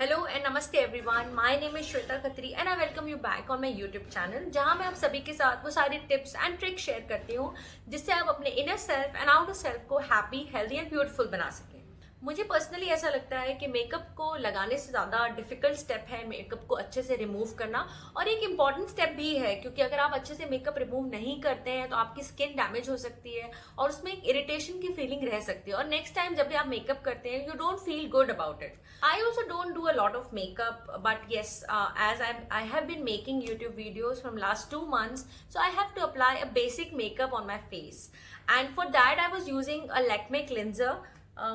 Hello and नमस्ते everyone, my name is Shweta Khatri and I welcome you back on my YouTube channel, जहां मैं आप सभी के साथ वो सारी टिप्स एंड ट्रिक्स शेयर करती हूँ जिससे आप अपने inner self and outer self को हैप्पी, हेल्दी एंड ब्यूटीफुल बना सकें। मुझे पर्सनली ऐसा लगता है कि मेकअप को लगाने से ज़्यादा डिफिकल्ट स्टेप है मेकअप को अच्छे से रिमूव करना, और एक इम्पॉर्टेंट स्टेप भी है, क्योंकि अगर आप अच्छे से मेकअप रिमूव नहीं करते हैं तो आपकी स्किन डैमेज हो सकती है और उसमें एक इरिटेशन की फीलिंग रह सकती है, और नेक्स्ट टाइम जब भी आप मेकअप करते हैं you don't feel good about it. I also don't do a lot of makeup, but yes, as I have been making YouTube videos from last 2 months, so I have to apply a basic makeup on my face, and for that I was using a Lakme cleanser,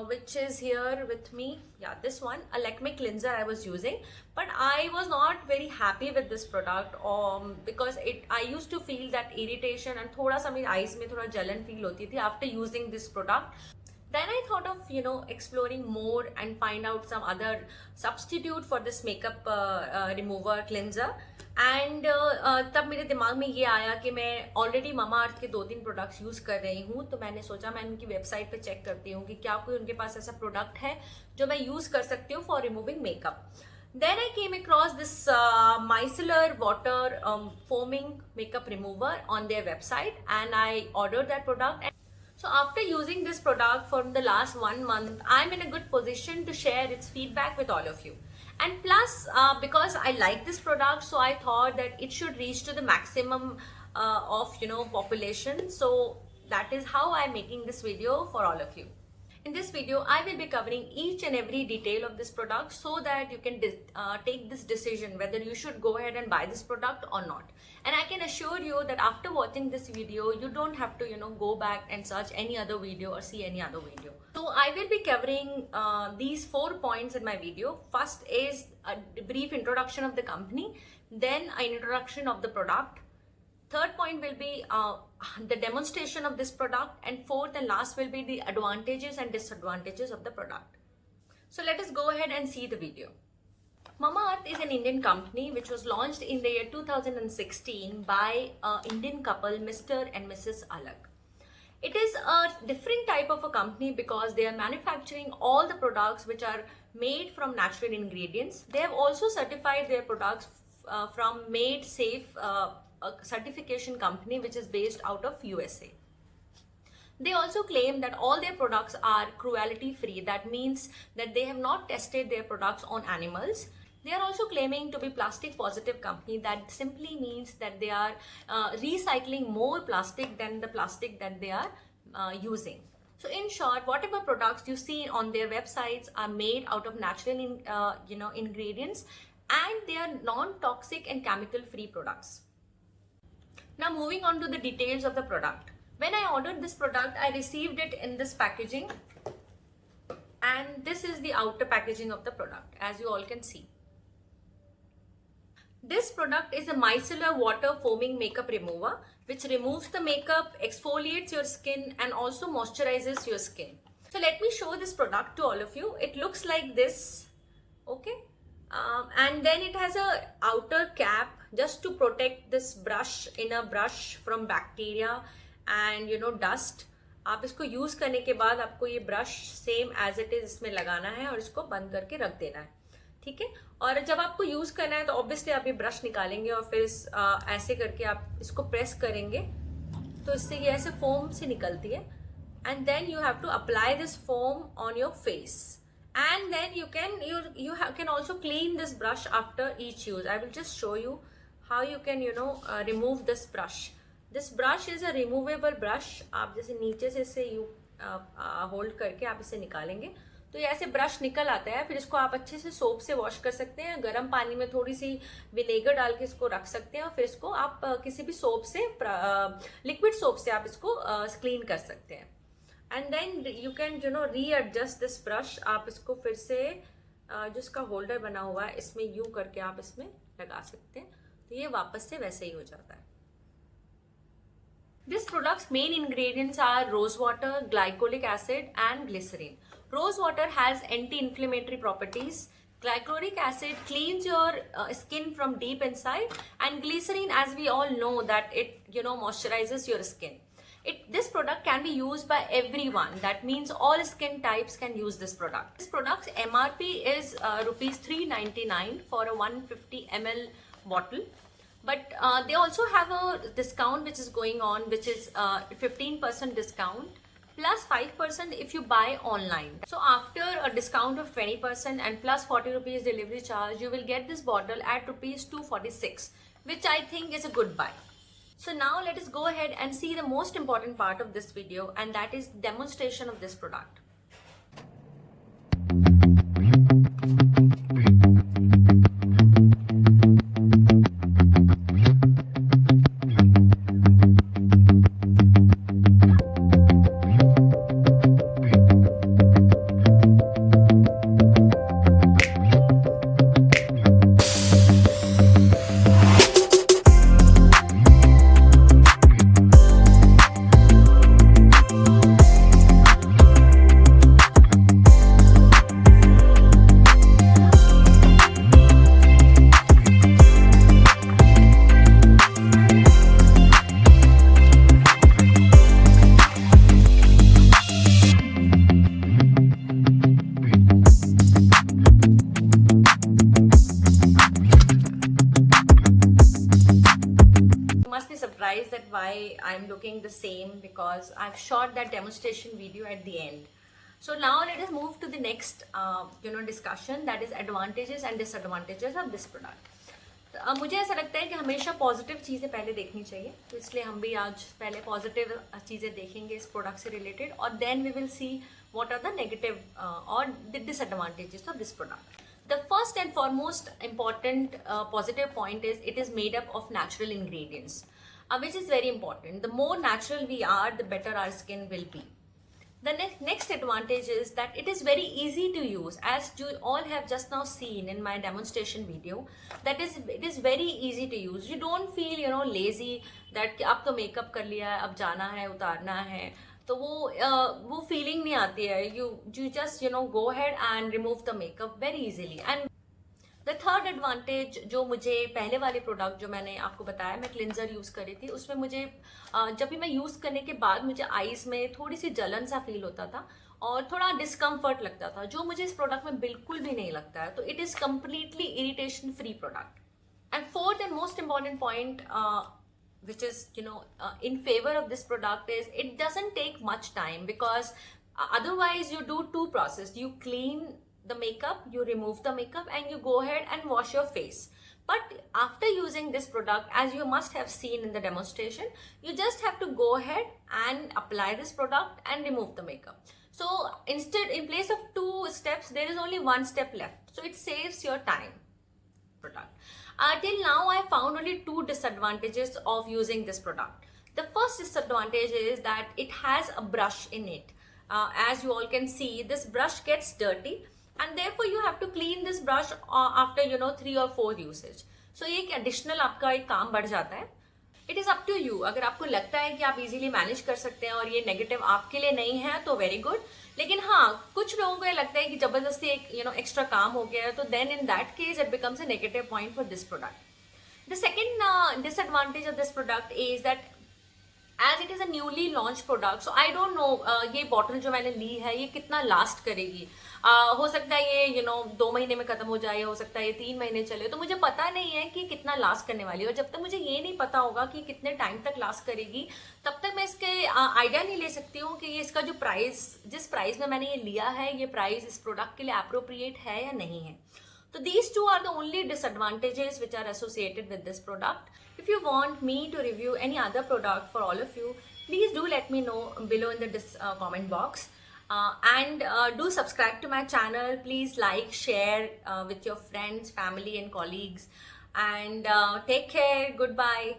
which is here with me. Yeah, this one, a Lakme cleanser I was using, but I was not very happy with this product because I used to feel that irritation and thoda sa मेरी eyes में थोड़ा जलन feel होती थी after using this product. Then I thought of exploring more and find out some other substitute for this makeup remover cleanser. And तब मेरे दिमाग में ये आया कि मैं ऑलरेडी ममा अर्थ के 2-3 प्रोडक्ट्स यूज़ कर रही हूँ, तो मैंने सोचा मैं उनकी वेबसाइट पे चेक करती हूँ कि क्या कोई उनके पास ऐसा प्रोडक्ट है जो मैं यूज़ कर सकती हूँ for removing makeup. Then I came across this micellar water foaming makeup remover on their website, and I ordered that product. So after using this product for the last 1 month, I'm in a good position to share its feedback with all of you. And plus, because I like this product, so I thought that it should reach to the maximum of population. So that is how I'm making this video for all of you. In this video, I will be covering each and every detail of this product so that you can take this decision whether you should go ahead and buy this product or not. And I can assure you that after watching this video, you don't have to go back and search any other video or see any other video. So I will be covering these 4 points in my video. First is a brief introduction of the company, then an introduction of the product. Third point will be the demonstration of this product, and fourth and last will be the advantages and disadvantages of the product. So let us go ahead and see the video. Mamaearth is an Indian company which was launched in the year 2016 by an Indian couple, Mr. and Mrs. Alag. It is a different type of a company because they are manufacturing all the products which are made from natural ingredients. They have also certified their products from Made Safe, a certification company which is based out of USA. They also claim that all their products are cruelty free. That means that they have not tested their products on animals. They are also claiming to be plastic positive company. That simply means that they are recycling more plastic than the plastic that they are using. So in short, whatever products you see on their websites are made out of natural ingredients, and they are non-toxic and chemical free products. Now moving on to the details of the product. When I ordered this product, I received it in this packaging, and this is the outer packaging of the product, as you all can see. This product is a micellar water foaming makeup remover which removes the makeup, exfoliates your skin, and also moisturizes your skin. So let me show this product to all of you. It looks like this, okay? And then it has a outer cap just to protect this brush, inner brush, from bacteria and dust. आप इसको use करने के बाद आपको ये brush same as it is इसमें लगाना है और इसको बंद करके रख देना है, ठीक है? और जब आपको यूज करना है तो ऑब्वियसली आप ये ब्रश निकालेंगे और फिर ऐसे करके आप इसको प्रेस करेंगे तो इससे ये ऐसे फोम से निकलती है, and then you have to apply this foam on your face. And then you can also clean this brush after each use. I will just show you how you can remove this brush. This brush is a removable brush. आप जैसे नीचे से इसे hold करके आप इसे निकालेंगे तो ये ऐसे ब्रश निकल आता है. फिर इसको आप अच्छे से सोप से वॉश कर सकते हैं. गर्म पानी में थोड़ी सी विनेगर डाल के इसको रख सकते हैं और फिर इसको आप किसी भी सोप से, लिक्विड सोप से आप इसको क्लीन कर सकते हैं. And then you can readjust this brush. आप इसको फिर से जो इसका होल्डर बना हुआ है इसमें यूं करके आप इसमें लगा सकते हैं तो ये वापस से वैसे ही हो जाता है. This product's main ingredients are rose water, glycolic acid, and glycerin. Rose water has anti-inflammatory properties. Glycolic acid cleans your skin from deep inside, and glycerin, as we all know, that it moisturizes your skin. This product can be used by everyone. That means all skin types can use this product. This product's MRP is rupees 399 for a 150 ml bottle. But they also have a discount which is going on, which is 15% discount plus 5% if you buy online. So after a discount of 20% and plus 40 rupees delivery charge, you will get this bottle at rupees 246, which I think is a good buy. So now let us go ahead and see the most important part of this video, and that is demonstration of this product. Surprised that why I'm looking the same, because I've shot that demonstration video at the end. So now let us move to the next discussion, that is advantages and disadvantages of this product. मुझे ऐसा लगता है कि हमेशा positive चीज़ें पहले देखनी चाहिए, तो इसलिए हम भी आज पहले पॉजिटिव चीज़ें देखेंगे इस प्रोडक्ट से रिलेटेड, और then we will see what are the negative और the disadvantages of this product. The first and foremost important positive point is it is made up of natural ingredients, which is very important. The more natural we are, the better our skin will be. The next advantage is that it is very easy to use, as you all have just now seen in my demonstration video. That is, it is very easy to use. You don't feel lazy that अब तो makeup कर लिया है, अब जाना है, उतारना है, तो वो फीलिंग नहीं आती है. You just go ahead and remove the makeup very easily. And the third advantage जो मुझे पहले वाले प्रोडक्ट जो मैंने आपको बताया, मैं क्लिनजर यूज़ करी थी, उसमें मुझे जब भी मैं यूज़ करने के बाद मुझे आईज में थोड़ी सी जलन सा फील होता था और थोड़ा डिस्कम्फर्ट लगता था, जो मुझे इस प्रोडक्ट में बिल्कुल भी नहीं लगता है. तो it is completely irritation free product. And fourth and most important point which is in favor of this product is it doesn't take much time, because otherwise you do two processes. You clean the makeup, you remove the makeup, and you go ahead and wash your face. But after using this product, as you must have seen in the demonstration, you just have to go ahead and apply this product and remove the makeup. So instead, in place of two steps, there is only one step left, so it saves your time. Product. Till now I found only two disadvantages of using this product. The first disadvantage is that it has a brush in it. As you all can see, this brush gets dirty, and therefore you have to clean this brush after 3 or 4 usage. So ये एक additional आपका एक काम बढ़ जाता है. It is up to you. अगर आपको लगता है कि आप easily manage कर सकते हैं और ये negative आपके लिए नहीं है तो very good. लेकिन हाँ, कुछ लोगों को ये लगता है कि जबरदस्ती एक extra काम हो गया है, तो then in that case it becomes a negative point for this product. The second disadvantage of this product is that as it is a newly launched product, so I don't know ये bottle जो मैंने ली है ये कितना last करेगी. हो सकता है ये 2 महीने में खत्म हो जाए, हो सकता है ये 3 महीने चले, तो मुझे पता नहीं है कि कितना लास्ट करने वाली है. और जब तक मुझे ये नहीं पता होगा कि कितने टाइम तक लास्ट करेगी, तब तक मैं इसके आइडिया नहीं ले सकती हूँ कि ये इसका जो प्राइस, जिस प्राइस में मैंने ये लिया है, ये प्राइस इस प्रोडक्ट के लिए अप्रोप्रिएट है या नहीं है. So these two are the only disadvantages which are associated with this product. If you want me to review any other product for all of you, please do let me know below in the comment box. And do subscribe to my channel. Please like, share with your friends, family and colleagues. And take care. Goodbye.